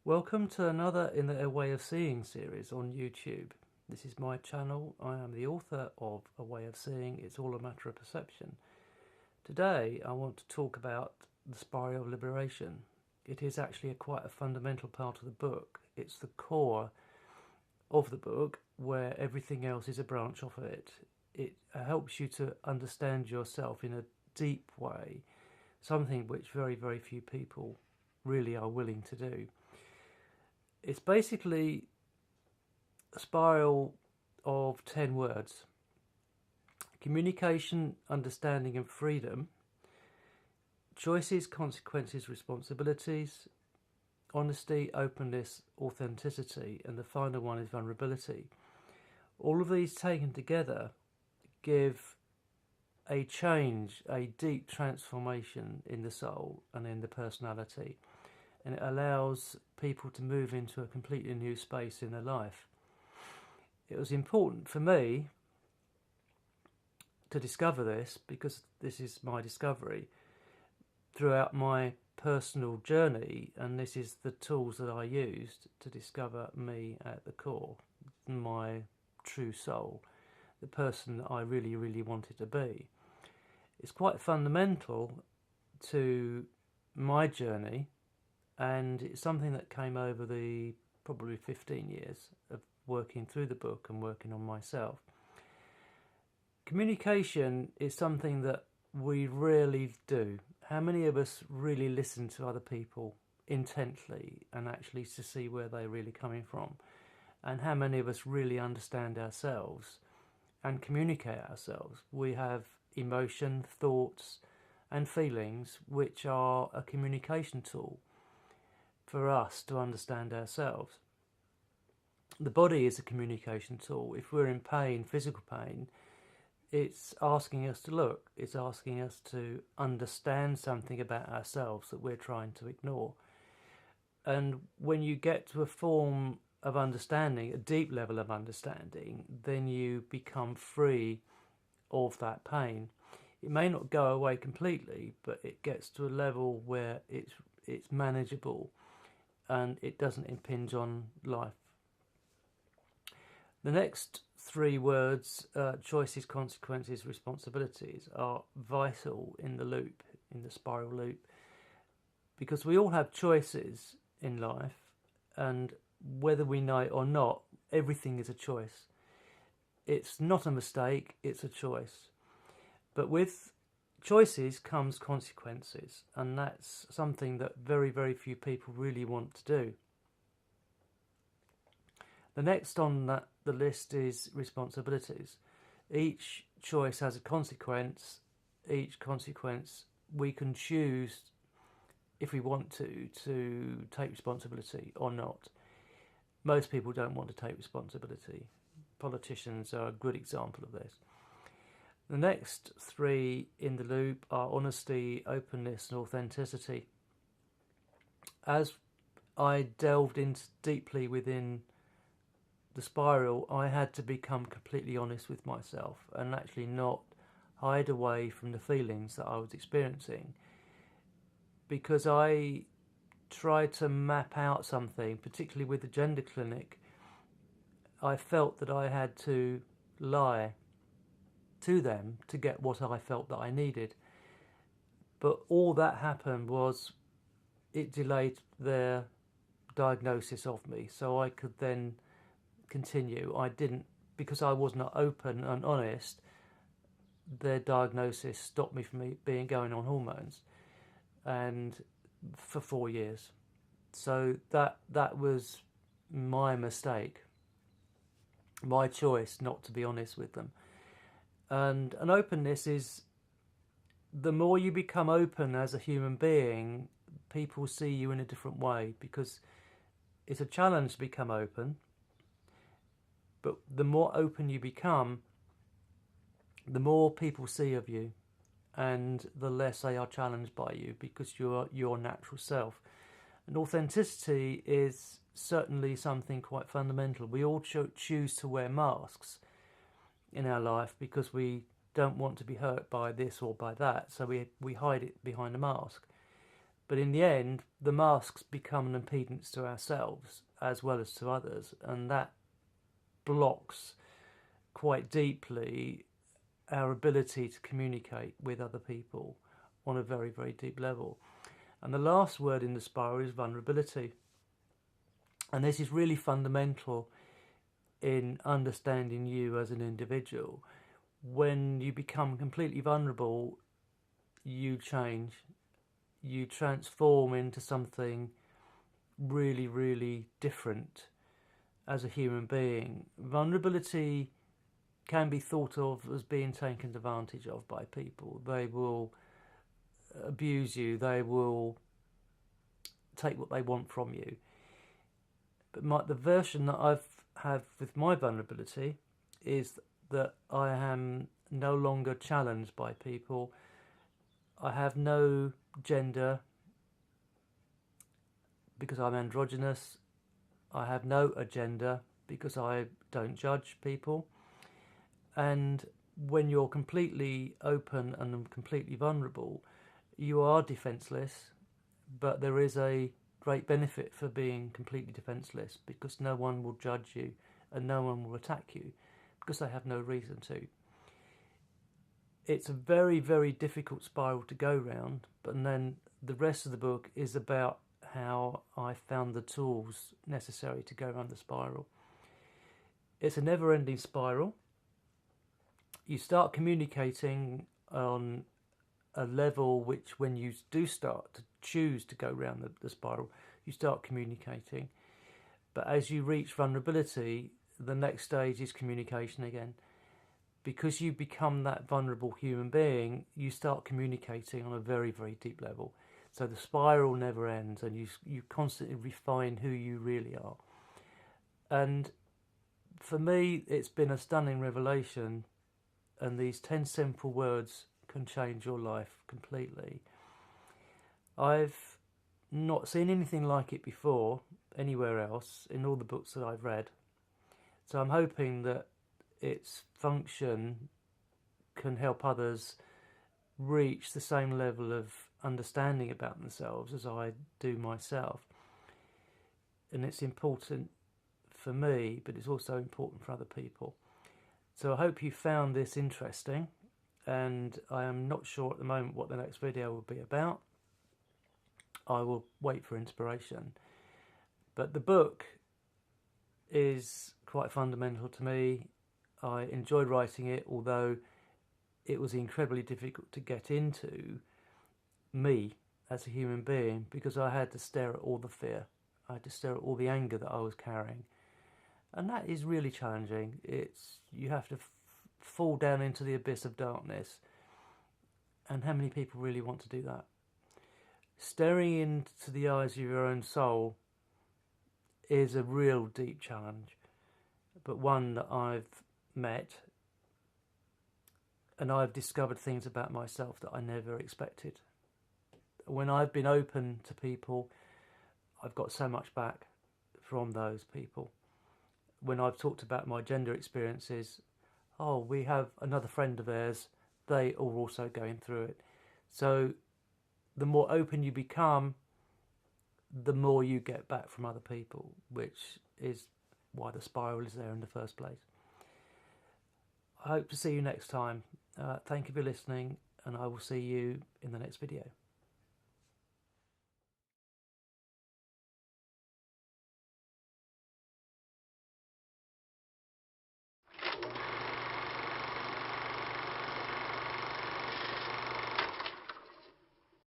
Welcome to another in the A Way of Seeing series on YouTube. This is my channel. I am the author of A Way of Seeing. It's all a matter of perception. Today I want to talk about the spiral of liberation. It is actually quite a fundamental part of the book. It's the core of the book where everything else is a branch off of it. It helps you to understand yourself in a deep way, something which very, very few people really are willing to do. It's basically a spiral of 10 words. Communication, understanding and freedom. Choices, consequences, responsibilities. Honesty, openness, authenticity. And the final one is vulnerability. All of these taken together give a change, a deep transformation in the soul and in the personality. And it allows people to move into a completely new space in their life. It was important for me to discover this because this is my discovery throughout my personal journey, and this is the tools that I used to discover me at the core, my true soul, the person that I really, really wanted to be. It's quite fundamental to my journey. And it's something that came over the probably 15 years of working through the book and working on myself. Communication is something that we rarely do. How many of us really listen to other people intently and actually to see where they're really coming from? And how many of us really understand ourselves and communicate ourselves? We have emotion, thoughts and feelings which are a communication tool for us to understand ourselves. The body is a communication tool. If we're in pain, physical pain, it's asking us to look. It's asking us to understand something about ourselves that we're trying to ignore. And when you get to a form of understanding, a deep level of understanding, then you become free of that pain. It may not go away completely, but it gets to a level where it's manageable and it doesn't impinge on life. The next 3 words, choices, consequences, responsibilities, are vital in the loop, in the spiral loop, because we all have choices in life, and whether we know it or not, everything is a choice. It's not a mistake, it's a choice. But with choices comes consequences, and that's something that very, very few people really want to do. The next on the list is responsibilities. Each choice has a consequence. Each consequence we can choose if we want to take responsibility or not. Most people don't want to take responsibility. Politicians are a good example of this. The next 3 in the loop are honesty, openness and authenticity. As I delved into deeply within the spiral, I had to become completely honest with myself and actually not hide away from the feelings that I was experiencing, because I tried to map out something, particularly with the gender clinic. I felt that I had to lie to them to get what I felt that I needed. But all that happened was it delayed their diagnosis of me, so I could then continue. I didn't, because I was not open and honest, their diagnosis stopped me from going on hormones, and for 4 years. So that was my mistake, my choice not to be honest with them. And an openness is, the more you become open as a human being, people see you in a different way, because it's a challenge to become open. But the more open you become, the more people see of you, and the less they are challenged by you, because you're your natural self. And authenticity is certainly something quite fundamental. We all choose to wear masks in our life because we don't want to be hurt by this or by that, so we hide it behind a mask. But in the end, the masks become an impedance to ourselves as well as to others, and that blocks quite deeply our ability to communicate with other people on a very, very deep level. And the last word in the spiral is vulnerability. And this is really fundamental in understanding you as an individual. When you become completely vulnerable, you change. You transform into something really, really different as a human being. Vulnerability can be thought of as being taken advantage of by people. They will abuse you. They will take what they want from you. But the version that I have with my vulnerability is that I am no longer challenged by people. I have no gender because I'm androgynous. I have no agenda because I don't judge people. And when you're completely open and completely vulnerable, you are defenseless, but there is a great benefit for being completely defenseless because no one will judge you and no one will attack you because they have no reason to. It's a very, very difficult spiral to go round, but then the rest of the book is about how I found the tools necessary to go around the spiral. It's a never-ending spiral. You start communicating on a level which, when you do start to choose to go around the spiral, you start communicating. But as you reach vulnerability, the next stage is communication again. Because you become that vulnerable human being, you start communicating on a very, very deep level. So the spiral never ends, and you constantly refine who you really are. And for me, it's been a stunning revelation, and these 10 simple words can change your life completely. I've not seen anything like it before anywhere else in all the books that I've read. So I'm hoping that its function can help others reach the same level of understanding about themselves as I do myself. And it's important for me, but it's also important for other people. So I hope you found this interesting, and I am not sure at the moment what the next video will be about. I will wait for inspiration. But the book is quite fundamental to me. I enjoyed writing it, although it was incredibly difficult to get into me as a human being because I had to stare at all the fear. I had to stare at all the anger that I was carrying. And that is really challenging. You have to fall down into the abyss of darkness. And how many people really want to do that? Staring into the eyes of your own soul is a real deep challenge, but one that I've met, and I've discovered things about myself that I never expected. When I've been open to people, I've got so much back from those people. When I've talked about my gender experiences, we have another friend of theirs, they are also going through it. So the more open you become, the more you get back from other people, which is why the spiral is there in the first place. I hope to see you next time. Thank you for listening, and I will see you in the next video.